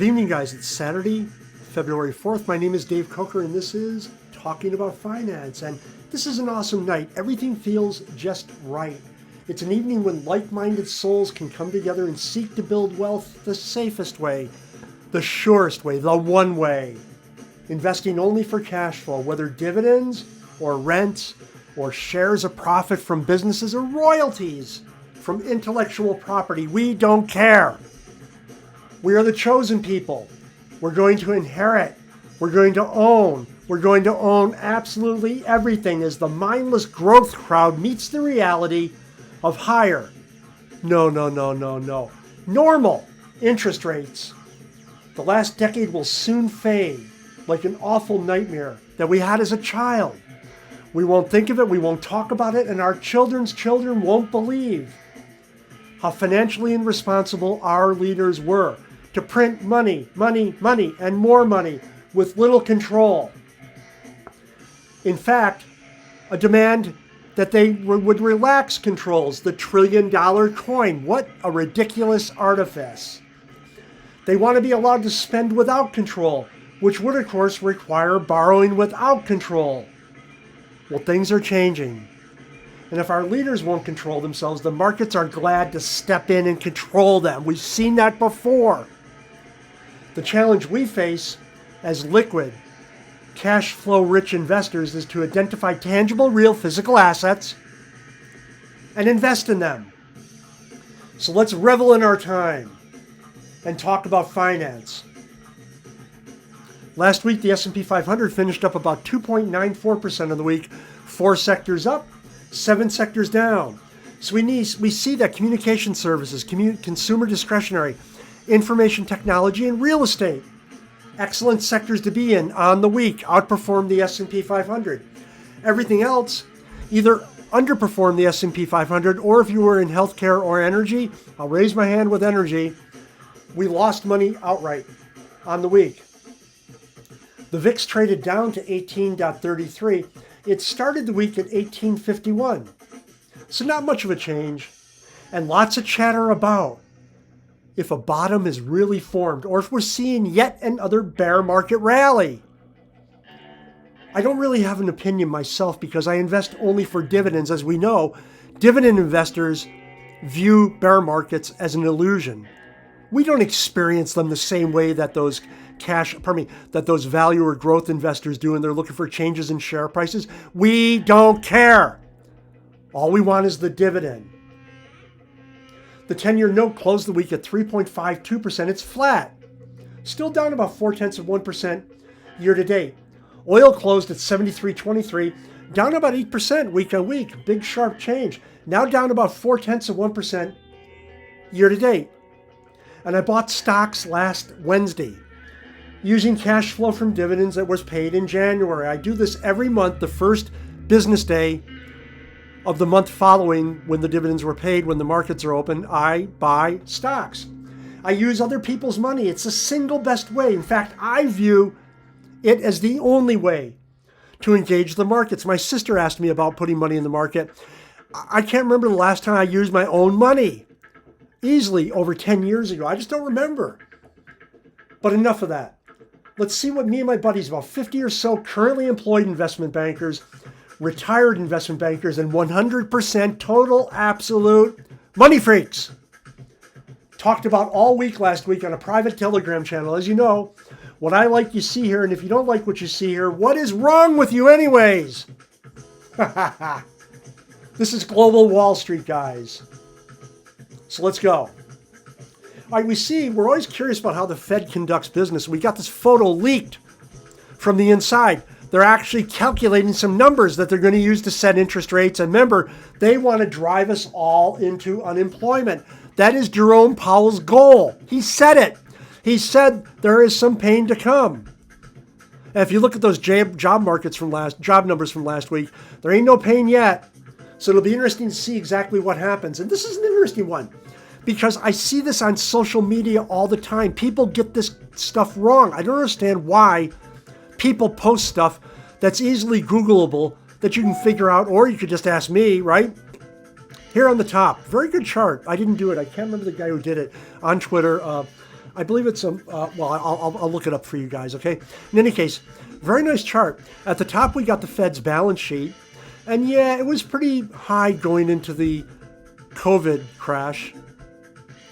Good evening, guys. It's Saturday, February 4th. My name is Dave Coker, and this is Talking About Finance. And this is an awesome night. Everything feels just right. It's an evening when like-minded souls can come together and seek to build wealth the safest way, the surest way, the one way. Investing only for cash flow, whether dividends or rents or shares of profit from businesses or royalties from intellectual property. We don't care. We are the chosen people. We're going to inherit. We're going to own. We're going to own absolutely everything as the mindless growth crowd meets the reality of higher, normal interest rates. The last decade will soon fade like an awful nightmare that we had as a child. We won't think of it, we won't talk about it, and our children's children won't believe how financially irresponsible our leaders were to print money, and more money with little control. In fact, a demand that they would relax controls, the $1 trillion coin. What a ridiculous artifice. They want to be allowed to spend without control, which would of course require borrowing without control. Well, things are changing. And if our leaders won't control themselves, the markets are glad to step in and control them. We've seen that before. The challenge we face as liquid, cash flow rich investors is to identify tangible, real physical assets and invest in them. So let's revel in our time and talk about finance. Last week, the S&P 500 finished up about 2.94% of the week. 4 sectors up, 7 sectors down. So we see that communication services, consumer discretionary, information technology, and real estate, excellent sectors to be in on the week, outperformed the S&P 500. Everything else either underperformed the S&P 500, or if you were in healthcare or energy, I'll raise my hand with energy, we lost money outright on the week. The VIX traded down to 18.33. It started the week at 18.51. So not much of a change, and lots of chatter about if a bottom is really formed or if we're seeing yet another bear market rally. I don't really have an opinion myself because I invest only for dividends. As we know, dividend investors view bear markets as an illusion. We don't experience them the same way that those value or growth investors do, and they're looking for changes in share prices. We don't care. All we want is the dividend. The 10-year note closed the week at 3.52%. It's flat. Still down about 0.4% year to date. Oil closed at 73.23, down about 8% week on week. Big sharp change. Now down about 0.4% year to date. And I bought stocks last Wednesday using cash flow from dividends that was paid in January. I do this every month, the first business day of the month following when the dividends were paid, when the markets are open. I buy stocks. I use other people's money. It's the single best way. In fact, I view it as the only way to engage the markets. My sister asked me about putting money in the market. I can't remember the last time I used my own money. Easily over 10 years ago. I just don't remember. But enough of that. Let's see what me and my buddies, about 50 or so currently employed investment bankers, retired investment bankers, and 100% total absolute money freaks talked about all week last week on a private Telegram channel. As you know, what I like you see here, and if you don't like what you see here, what is wrong with you anyways? This is Global Wall Street, guys. So let's go. All right, we're always curious about how the Fed conducts business. We got this photo leaked from the inside. They're actually calculating some numbers that they're going to use to set interest rates. And remember, they want to drive us all into unemployment. That is Jerome Powell's goal. He said it. He said there is some pain to come. And if you look at those job numbers from last week, there ain't no pain yet. So it'll be interesting to see exactly what happens. And this is an interesting one because I see this on social media all the time. People get this stuff wrong. I don't understand why people post stuff that's easily Googleable that you can figure out, or you could just ask me, right? Here on the top, very good chart. I didn't do it. I can't remember the guy who did it on Twitter. I believe it's I'll look it up for you guys, okay? In any case, very nice chart. At the top, we got the Fed's balance sheet. And yeah, it was pretty high going into the COVID crash.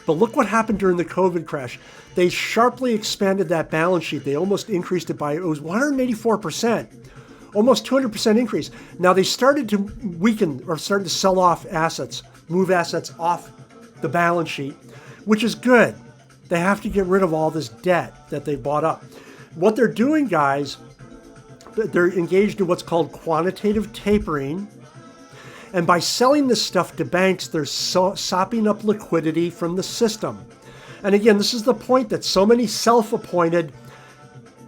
But look what happened during the COVID crash. They sharply expanded that balance sheet. They almost increased it by, it was 184%. Almost 200% increase. Now they started to weaken or started to sell off assets, move assets off the balance sheet, which is good. They have to get rid of all this debt that they bought up. What they're doing, guys, they're engaged in what's called quantitative tapering. And by selling this stuff to banks, they're sopping up liquidity from the system. And again, this is the point that so many self-appointed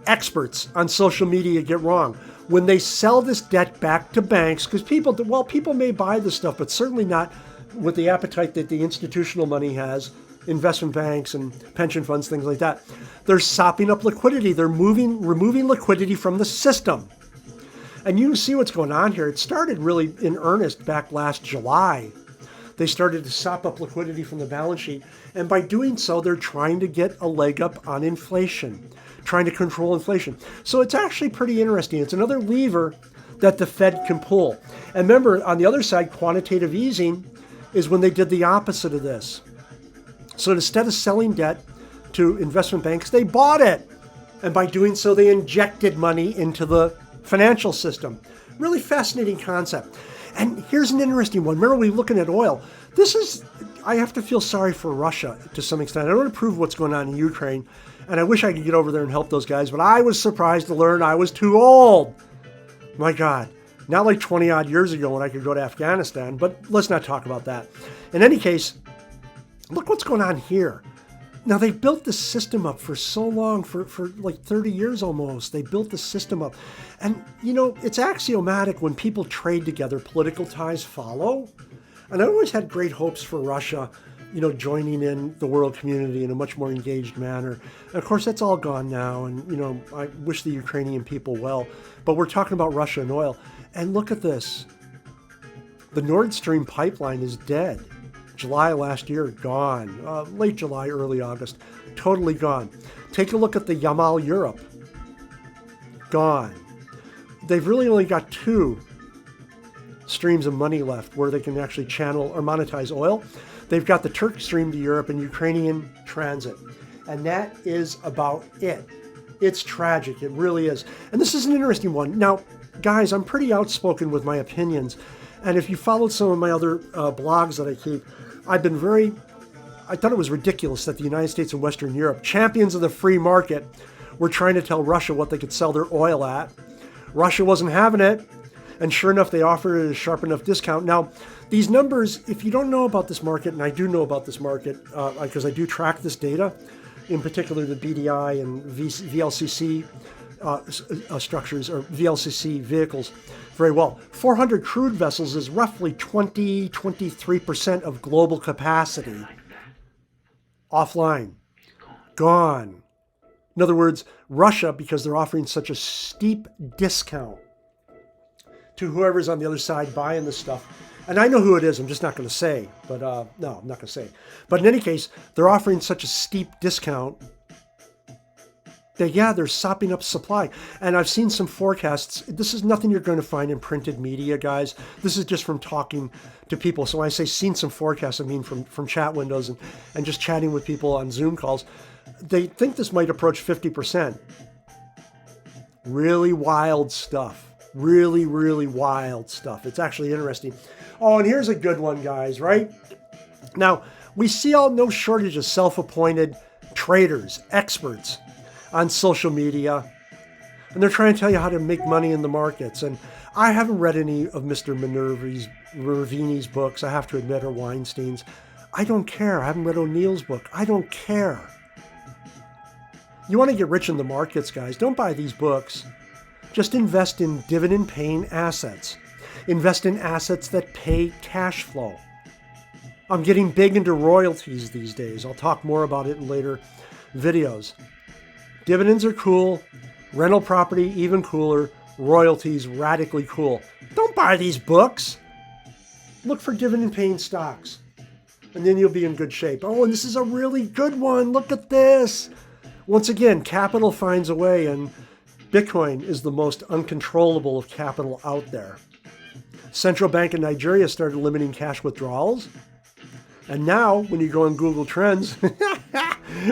experts on social media get wrong. When they sell this debt back to banks, because people may buy this stuff, but certainly not with the appetite that the institutional money has, investment banks and pension funds, things like that. They're sopping up liquidity. They're removing liquidity from the system. And you can see what's going on here. It started really in earnest back last July. They started to sop up liquidity from the balance sheet. And by doing so, they're trying to get a leg up on inflation, trying to control inflation. So it's actually pretty interesting. It's another lever that the Fed can pull. And remember, on the other side, quantitative easing is when they did the opposite of this. So instead of selling debt to investment banks, they bought it. And by doing so, they injected money into the financial system. Really fascinating concept. And here's an interesting one. Remember, we were looking at oil. I have to feel sorry for Russia to some extent. I don't want to prove what's going on in Ukraine. And I wish I could get over there and help those guys. But I was surprised to learn I was too old. My God. Not like 20 odd years ago when I could go to Afghanistan. But let's not talk about that. In any case, look what's going on here. Now, they've built this system up for so long, for like 30 years almost. They built the system up. And, it's axiomatic when people trade together, political ties follow. And I always had great hopes for Russia, joining in the world community in a much more engaged manner. And of course, that's all gone now. And, I wish the Ukrainian people well. But we're talking about Russia and oil. And look at this. The Nord Stream pipeline is dead. July last year, gone. Late July, early August, totally gone. Take a look at the Yamal Europe. Gone. They've really only got 2 streams of money left where they can actually channel or monetize oil. They've got the Turk stream to Europe and Ukrainian transit. And that is about it. It's tragic. It really is. And this is an interesting one. Now, guys, I'm pretty outspoken with my opinions. And if you followed some of my other blogs that I keep, I thought it was ridiculous that the United States and Western Europe, champions of the free market, were trying to tell Russia what they could sell their oil at. Russia wasn't having it. And sure enough, they offered it at a sharp enough discount. Now, these numbers, if you don't know about this market, and I do know about this market because I do track this data, in particular the BDI and VLCC structures or VLCC vehicles very well. 400 crude vessels is roughly 23% of global capacity. Offline. Gone. In other words, Russia, because they're offering such a steep discount to whoever's on the other side buying this stuff. And I know who it is, I'm just not going to say. But no, I'm not going to say. But in any case, they're offering such a steep discount that, they're sopping up supply. And I've seen some forecasts. This is nothing you're going to find in printed media, guys. This is just from talking to people. So when I say seen some forecasts, I mean from chat windows and just chatting with people on Zoom calls. They think this might approach 50%. Really wild stuff. Really, really wild stuff. It's actually interesting. Oh, and here's a good one, guys, right? Now, we see no shortage of self-appointed traders, experts on social media, and they're trying to tell you how to make money in the markets. And I haven't read any of Mr. Minervini's books, I have to admit, or Weinstein's. I don't care. I haven't read O'Neill's book. I don't care. You want to get rich in the markets, guys, don't buy these books. Just invest in dividend-paying assets. Invest in assets that pay cash flow. I'm getting big into royalties these days. I'll talk more about it in later videos. Dividends are cool. Rental property, even cooler. Royalties, radically cool. Don't buy these books. Look for dividend-paying stocks. and then you'll be in good shape. Oh, and this is a really good one. Look at this. Once again, capital finds a way, and Bitcoin is the most uncontrollable of capital out there. Central Bank in Nigeria started limiting cash withdrawals. And now, when you go on Google Trends,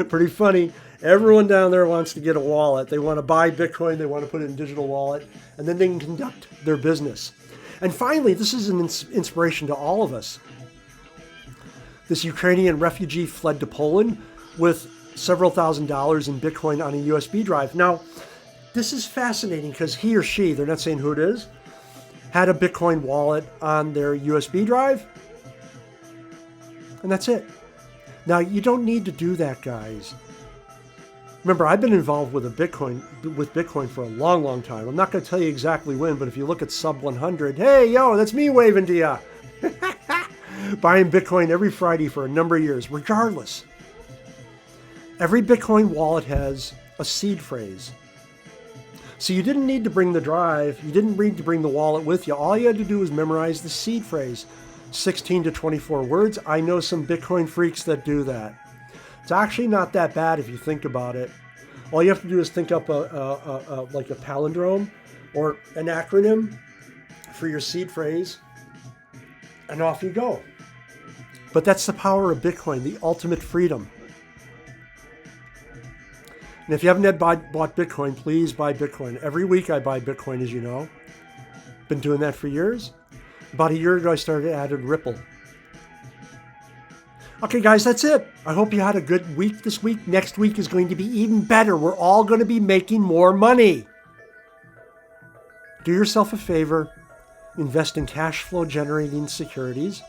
pretty funny, everyone down there wants to get a wallet. They want to buy Bitcoin, they want to put it in a digital wallet, and then they can conduct their business. And finally, this is an inspiration to all of us. This Ukrainian refugee fled to Poland with several $1,000s in Bitcoin on a USB drive. Now, this is fascinating because he or she, they're not saying who it is, had a Bitcoin wallet on their USB drive, and that's it. Now, you don't need to do that, guys. Remember, I've been involved with Bitcoin for a long, long time. I'm not going to tell you exactly when, but if you look at sub 100, hey, yo, that's me waving to you. Buying Bitcoin every Friday for a number of years, regardless. Every Bitcoin wallet has a seed phrase. So you didn't need to bring the drive. You didn't need to bring the wallet with you. All you had to do was memorize the seed phrase. 16 to 24 words. I know some Bitcoin freaks that do that. It's actually not that bad if you think about it. All you have to do is think up like a palindrome or an acronym for your seed phrase, and off you go. But that's the power of Bitcoin, the ultimate freedom. And if you haven't bought Bitcoin, please buy Bitcoin. Every week I buy Bitcoin, as you know. Been doing that for years. About a year ago, I started adding Ripple. Okay, guys, that's it. I hope you had a good week this week. Next week is going to be even better. We're all going to be making more money. Do yourself a favor. Invest in cash flow generating securities,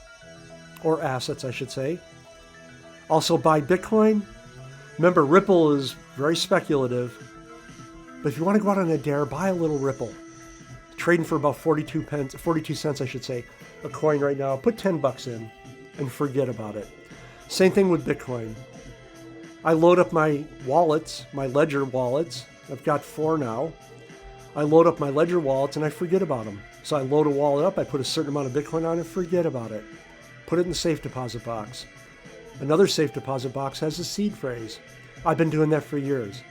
or assets, I should say. Also buy Bitcoin. Remember, Ripple is very speculative. But if you want to go out on a dare, buy a little Ripple. Trading for about 42 cents, I should say, a coin right now. Put 10 bucks in and forget about it. Same thing with Bitcoin. I load up my wallets, my Ledger wallets. I've got 4 now. I load up my Ledger wallets and I forget about them. So I load a wallet up, I put a certain amount of Bitcoin on it, forget about it. Put it in the safe deposit box. Another safe deposit box has a seed phrase. I've been doing that for years.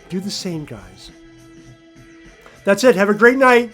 Do the same, guys. That's it. Have a great night.